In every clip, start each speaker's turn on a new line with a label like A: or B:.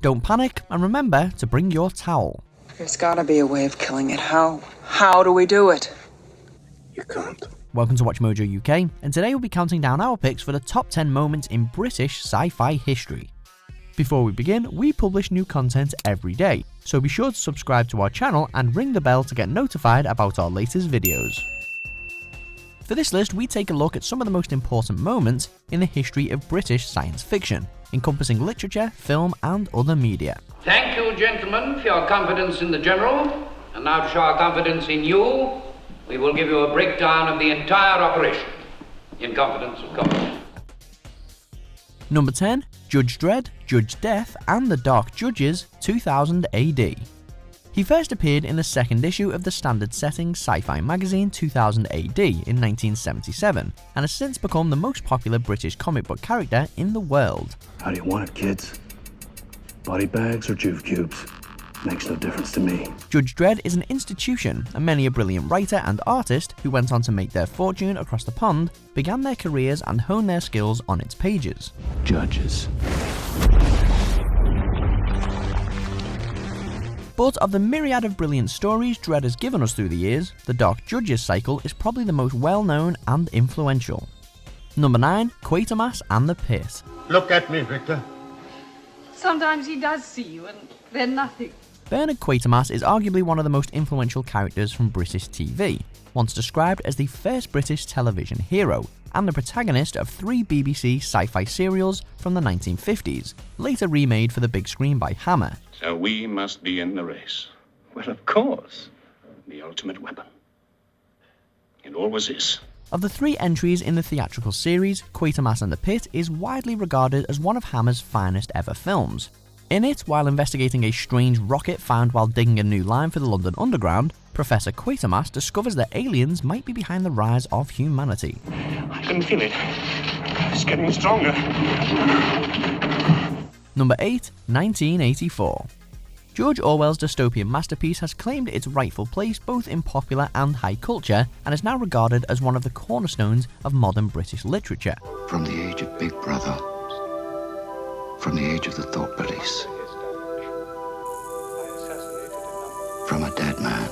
A: Don't panic, and remember to bring your towel.
B: There's gotta be a way of killing it. How? How do we do it?
C: You can't.
A: Welcome to Watch Mojo UK, and today we'll be counting down our picks for the top 10 moments in British sci-fi history. Before we begin, we publish new content every day, so be sure to subscribe to our channel and ring the bell to get notified about our latest videos. For this list, we take a look at some of the most important moments in the history of British science fiction, encompassing literature, film and other media.
D: Thank you, gentlemen, for your confidence in the General, and now to show our confidence in you, we will give you a breakdown of the entire operation. In confidence, of course.
A: Number 10. Judge Dredd, Judge Death and the Dark Judges, 2000 AD. He first appeared in the second issue of the standard setting Sci-Fi magazine 2000 AD in 1977, and has since become the most popular British comic book character in the world.
C: How do you want it, kids? Body bags or juve cubes? Makes no difference to me.
A: Judge Dredd is an institution, and many a brilliant writer and artist who went on to make their fortune across the pond began their careers and honed their skills on its pages.
C: Judges.
A: But of the myriad of brilliant stories Dredd has given us through the years, the Dark Judges cycle is probably the most well-known and influential. Number 9. Quatermass and the Pit.
E: Look at me, Victor.
F: Sometimes he does see you and then nothing.
A: Bernard Quatermass is arguably one of the most influential characters from British TV, once described as the first British television hero, and the protagonist of 3 BBC sci-fi serials from the 1950s, later remade for the big screen by Hammer.
G: So we must be in the race. Well, of course. The ultimate weapon. It always is.
A: Of the 3 entries in the theatrical series, Quatermass and the Pit is widely regarded as one of Hammer's finest ever films. In it, while investigating a strange rocket found while digging a new line for the London Underground, Professor Quatermass discovers that aliens might be behind the rise of humanity.
G: I can feel it. It's getting stronger.
A: Number 8. 1984. George Orwell's dystopian masterpiece has claimed its rightful place both in popular and high culture, and is now regarded as one of the cornerstones of modern British literature.
H: From the age of Big Brother, from the age of the thought police, from a dead man,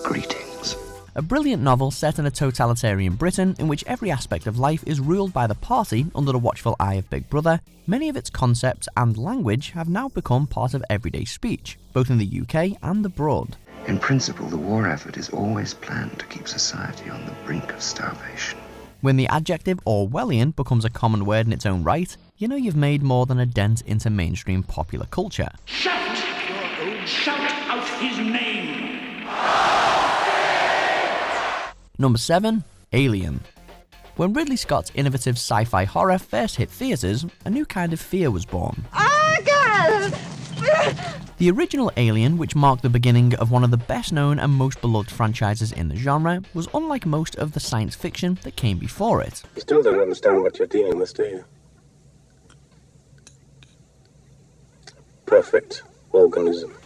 H: greetings.
A: A brilliant novel set in a totalitarian Britain in which every aspect of life is ruled by the party under the watchful eye of Big Brother, many of its concepts and language have now become part of everyday speech, both in the UK and abroad.
H: In principle, the war effort is always planned to keep society on the brink of starvation.
A: When the adjective Orwellian becomes a common word in its own right, you know you've made more than a dent into mainstream popular culture.
I: Shout! Shout out his name!
A: Number 7. Alien. When Ridley Scott's innovative sci-fi horror first hit theatres, a new kind of fear was born.
F: Oh, God!
A: The original Alien, which marked the beginning of one of the best known and most beloved franchises in the genre, was unlike most of the science fiction that came before it.
C: You still don't understand what you're dealing with, do you? Perfect organism.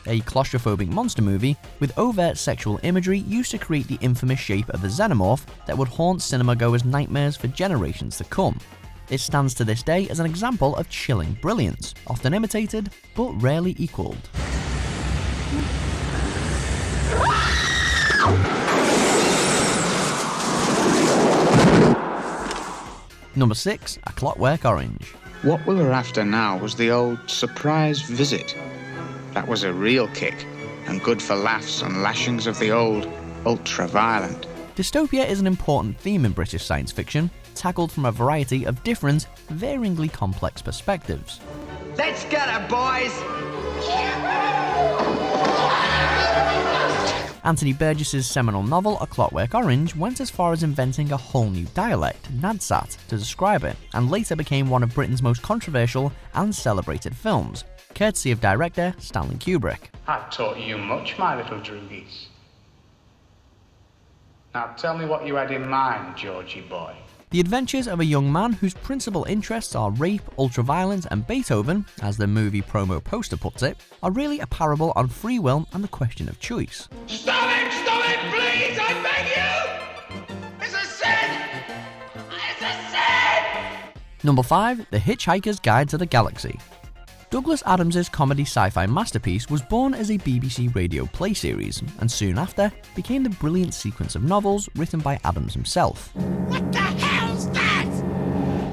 A: A claustrophobic monster movie with overt sexual imagery used to create the infamous shape of the xenomorph that would haunt cinema-goers' nightmares for generations to come. It stands to this day as an example of chilling brilliance, often imitated, but rarely equaled. Number 6. A Clockwork Orange.
J: What we were after now was the old surprise visit. That was a real kick, and good for laughs and lashings of the old ultra-violent.
A: Dystopia is an important theme in British science fiction, tackled from a variety of different, varyingly complex perspectives.
I: Let's get her, boys!
A: Anthony Burgess's seminal novel A Clockwork Orange went as far as inventing a whole new dialect, Nadsat, to describe it, and later became one of Britain's most controversial and celebrated films, courtesy of director Stanley Kubrick.
J: I've taught you much, my little droogies. Now tell me what you had in mind, Georgie boy.
A: The adventures of a young man whose principal interests are rape, ultraviolence, and Beethoven, as the movie promo poster puts it, are really a parable on free will and the question of choice.
I: Stop it, please, I beg you! It's a sin! It's a sin!
A: Number 5. The Hitchhiker's Guide to the Galaxy. Douglas Adams' comedy sci-fi masterpiece was born as a BBC radio play series, and soon after became the brilliant sequence of novels written by Adams himself.
I: What the hell's that?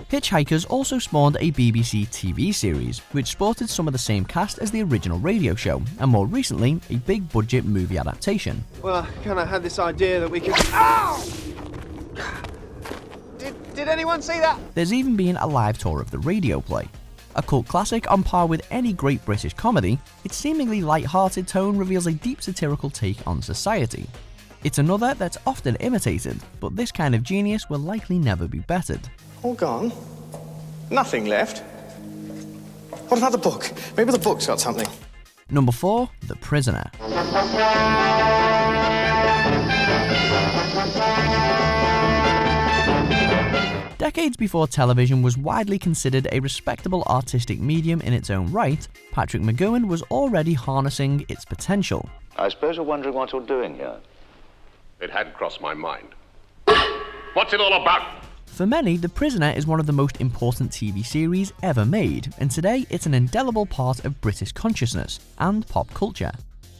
A: Hitchhikers also spawned a BBC TV series, which sported some of the same cast as the original radio show, and more recently, a big-budget movie adaptation.
E: Well, I kind of had this idea that we could... Ow! Did anyone see that?
A: There's even been a live tour of the radio play. A cult classic on par with any great British comedy, its seemingly light-hearted tone reveals a deep satirical take on society. It's another that's often imitated, but this kind of genius will likely never be bettered.
E: All gone? Nothing left? What about the book? Maybe the book's got something.
A: Number 4. The Prisoner. Decades before television was widely considered a respectable artistic medium in its own right, Patrick McGowan was already harnessing its potential.
K: I suppose you're wondering what you're doing here.
G: It hadn't crossed my mind. What's it all about?
A: For many, The Prisoner is one of the most important TV series ever made, and today it's an indelible part of British consciousness and pop culture.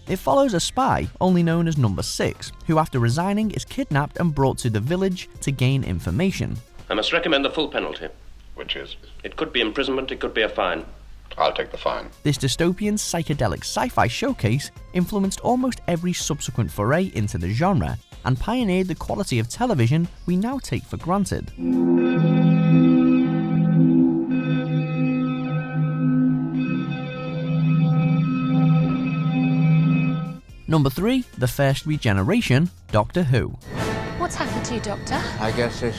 A: It follows a spy, only known as Number 6, who after resigning is kidnapped and brought to the village to gain information.
L: I must recommend the full penalty.
G: Which is?
L: It could be imprisonment, it could be a fine.
G: I'll take the fine.
A: This dystopian psychedelic sci-fi showcase influenced almost every subsequent foray into the genre, and pioneered the quality of television we now take for granted. Number 3. The first regeneration, Doctor Who.
M: What's happened to you, Doctor?
N: I guess this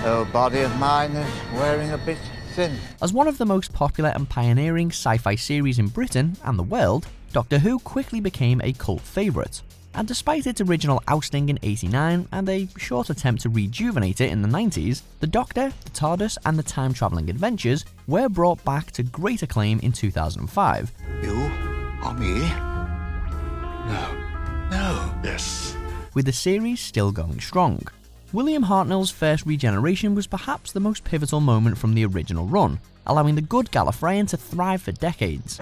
N: old body of mine is wearing a bit thin.
A: As one of the most popular and pioneering sci-fi series in Britain and the world, Doctor Who quickly became a cult favourite. And despite its original ousting in '89 and a short attempt to rejuvenate it in the '90s, the Doctor, the TARDIS and the time-travelling adventures were brought back to great acclaim in 2005.
N: You are me? No.
G: Yes.
A: With the series still going strong. William Hartnell's first regeneration was perhaps the most pivotal moment from the original run, allowing the good Gallifreyan to thrive for decades.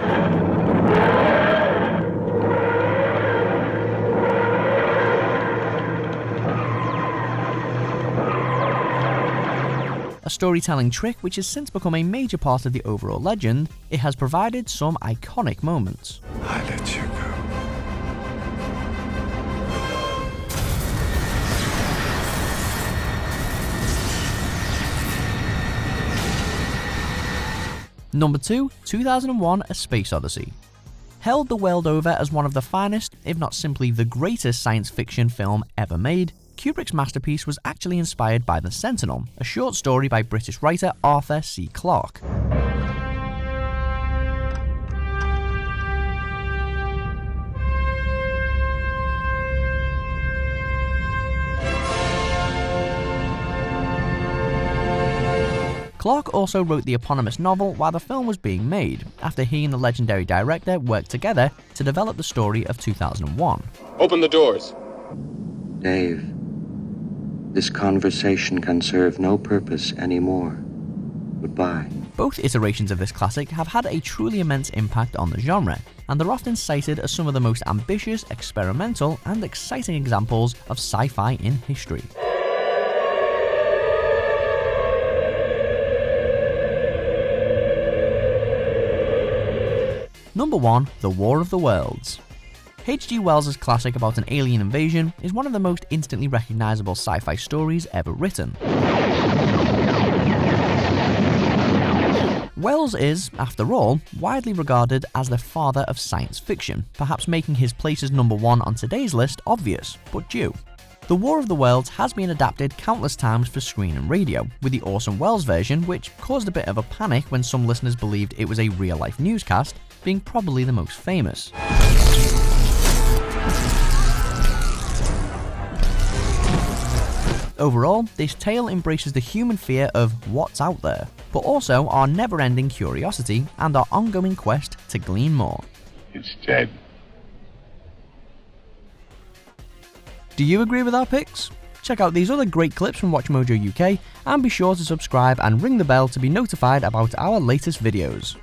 A: A storytelling trick which has since become a major part of the overall legend, it has provided some iconic moments.
C: I let you go.
A: Number 2, 2001: A Space Odyssey. Hailed the world over as one of the finest, if not simply the greatest science fiction film ever made, Kubrick's masterpiece was actually inspired by The Sentinel, a short story by British writer Arthur C. Clarke. Clarke also wrote the eponymous novel while the film was being made, after he and the legendary director worked together to develop the story of 2001.
G: Open the doors.
H: Dave, this conversation can serve no purpose anymore. Goodbye.
A: Both iterations of this classic have had a truly immense impact on the genre, and they're often cited as some of the most ambitious, experimental, and exciting examples of sci-fi in history. Number 1, The War of the Worlds. H.G. Wells' classic about an alien invasion is one of the most instantly recognizable sci-fi stories ever written. Wells is, after all, widely regarded as the father of science fiction, perhaps making his place as number 1 on today's list obvious, but due. The War of the Worlds has been adapted countless times for screen and radio, with the Orson Welles version, which caused a bit of a panic when some listeners believed it was a real-life newscast, being probably the most famous. Overall, this tale embraces the human fear of what's out there, but also our never-ending curiosity and our ongoing quest to glean more.
G: It's dead.
A: Do you agree with our picks? Check out these other great clips from WatchMojo UK, and be sure to subscribe and ring the bell to be notified about our latest videos.